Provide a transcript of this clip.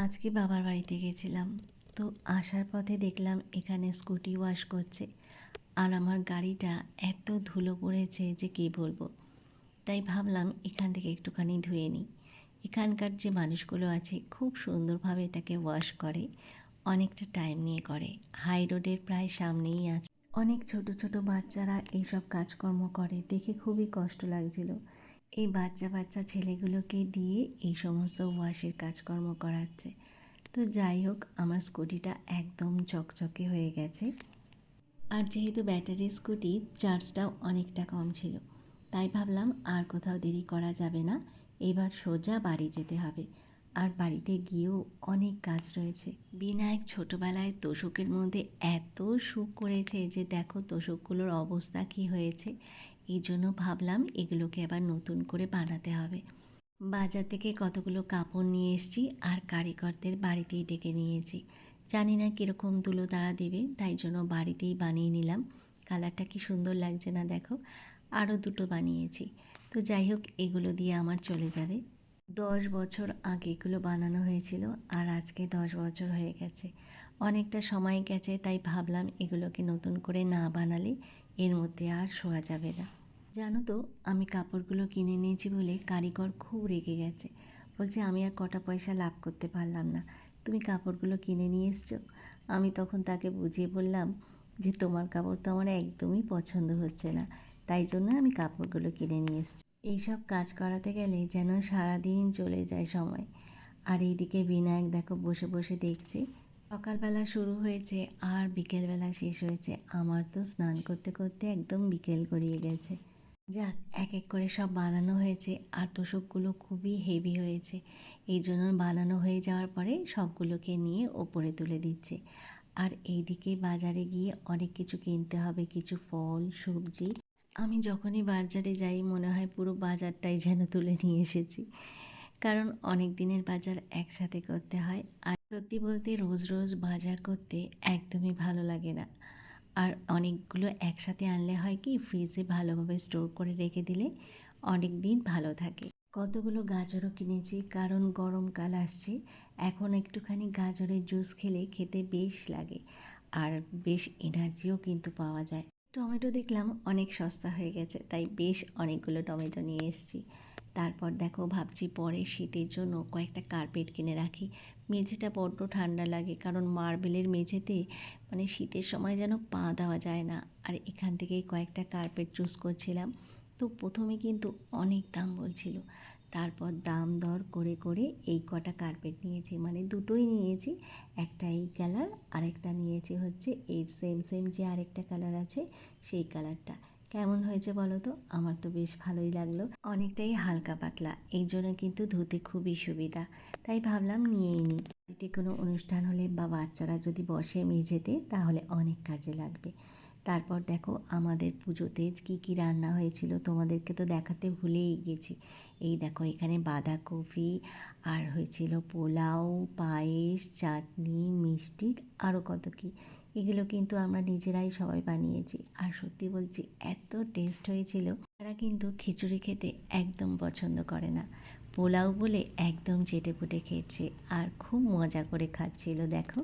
আজকে বাবার বাড়িতে গেছিলাম। তো আসার পথে দেখলাম এখানে স্কুটি ওয়াশ করছে। আর আমার গাড়িটা এত ধুলো পড়েছে যে কী বলবো। তাই ভাবলাম এখান থেকে একটুখানি ধুয়ে নিই। এখানকার যে মানুষগুলো আছে খুব সুন্দরভাবে এটাকে ওয়াশ করে, অনেকটা টাইম নিয়ে করে। হাই রোডের প্রায় সামনেই আছে। অনেক ছোট ছোট বাচ্চারা এইসব কাজকর্ম করে, দেখে খুবই কষ্ট লাগছিল। এই বাচ্চা বাচ্চা ছেলেগুলোকে দিয়ে এই সমস্ত ওয়াশের কাজকর্ম করাচ্ছে। তো যাই হোক, আমার স্কুটিটা একদম চকচকে হয়ে গেছে। আর যেহেতু ব্যাটারি স্কুটি, চার্জটাও অনেকটা কম ছিল, তাই ভাবলাম আর কোথাও দেরি করা যাবে না, এবার সোজা বাড়ি যেতে হবে। আর বাড়িতে গিয়েও অনেক কাজ রয়েছে। বিনায়ক ছোটোবেলায় তোশকের মধ্যে এত সুখ করেছে যে দেখো তোশকগুলোর অবস্থা কী হয়েছে। এই জন্য ভাবলাম এগুলোকে আবার নতুন করে বানাতে হবে। বাজার থেকে কতগুলো কাপড় নিয়ে এসেছি আর কারিগরদের বাড়িতেই ডেকে নিয়েছি। জানি না কীরকম তুলো তারা দেবে, তাই জন্য বাড়িতেই বানিয়ে নিলাম। কালারটা কি সুন্দর লাগছে না দেখো। আরও দুটো বানিয়েছি। তো যাই হোক, এগুলো দিয়ে আমার চলে যাবে। 10 বছর আগে এগুলো বানানো হয়েছিল, আর আজকে 10 বছর হয়ে গেছে। অনেকটা সময় গেছে, তাই ভাবলাম এগুলোকে নতুন করে না বানালে এর মধ্যে আর শোয়া যাবে না। জানো তো, আমি কাপড়গুলো কিনে নিয়েছি বলে কারিগর খুব রেগে গেছে। বলছে আমি আর কটা পয়সা লাভ করতে পারলাম না, তুমি কাপড়গুলো কিনে নিয়ে এসছো। আমি তখন তাকে বুঝিয়ে বললাম যে তোমার কাপড় তো আমার একদমই পছন্দ হচ্ছে না, তাই জন্য আমি কাপড়গুলো কিনে নিয়ে এসেছি। এইসব কাজ করাতে গেলে যেন সারাদিন চলে যায় সময়। আর এইদিকে বিনায়ক দেখো বসে বসে দেখছে। সকালবেলা শুরু হয়েছে আর বিকেলবেলা শেষ হয়েছে। আমার তো স্নান করতে করতে একদম বিকেল গড়িয়ে গেছে। যাক, এক এক করে সব বানানো হয়েছে। আর তোশকগুলো খুবই হেভি হয়েছে, এই জন্য বানানো হয়ে যাওয়ার পরে সবগুলোকে নিয়ে ওপরে তুলে দিচ্ছে। আর এইদিকে বাজারে গিয়ে অনেক কিছু কিনতে হবে, কিছু ফল সবজি। আমি যখনই বাজারে যাই মনে হয় পুরো বাজারটাই যেন তুলে নিয়ে এসেছি, কারণ অনেক দিনের বাজার একসাথে করতে হয়। আর সত্যি বলতে রোজ রোজ বাজার করতে একদমই ভালো লাগে না। আর অনেকগুলো একসাথে আনলে হয় কি, ফ্রিজে ভালোভাবে স্টোর করে রেখে দিলে অনেক দিন ভালো থাকে। কতগুলো গাজরও কিনেছি, কারণ গরমকাল আসছে। এখন একটুখানি গাজরের জুস খেলে খেতে বেশ লাগে, আর বেশ এনার্জিও কিন্তু পাওয়া যায়। টমেটো দেখলাম অনেক সস্তা হয়ে গেছে, তাই বেশ অনেকগুলো টমেটো নিয়ে এসেছি। তারপর দেখো ভাবছি পরে শীতের জন্য কয়েকটা কার্পেট কিনে রাখি। মেঝেটা বড্ড ঠান্ডা লাগে, কারণ মার্বেলের মেঝেতে মানে শীতের সময় যেন পা দেওয়া যায় না। আর এখান থেকেই কয়েকটা কার্পেট চুজ করছিলাম। তো প্রথমে কিন্তু অনেক দাম বলছিল, তারপর দাম দর করে করে এই কটা কার্পেট নিয়েছি, মানে দুটোই নিয়েছি। একটা এই কালার, আরেকটা নিয়েছি হচ্ছে এই সেম সেম যে আরেকটা কালার আছে সেই কালারটা। কেমন হয়েছে বলো তো? আমার তো বেশ ভালোই লাগলো। অনেকটাই হালকা পাতলা, এই জন্য কিন্তু ধুতে খুবই সুবিধা, তাই ভাবলাম নিয়েই নিই। বাড়িতে কোনো অনুষ্ঠান হলে বা বাচ্চারা যদি বসে মেঝেতে, তাহলে অনেক কাজে লাগবে। তারপর দেখো আমাদের পুজোতে কী কী রান্না হয়েছিল তোমাদেরকে তো দেখাতে ভুলেই গেছি। এই দেখো এখানে বাঁধাকপি, আর হয়েছিল পোলাও, পায়েস, চাটনি, মিষ্টি, আরও কত কী। এগুলো কিন্তু আমরা নিজেরাই সবাই বানিয়েছি, আর সত্যি বলছি এত টেস্ট হয়েছিল। তারা কিন্তু খিচুড়ি খেতে একদম পছন্দ করে না, পোলাও বলে একদম চেটেপুটে খেয়েছে আর খুব মজা করে খাচ্ছিল দেখো।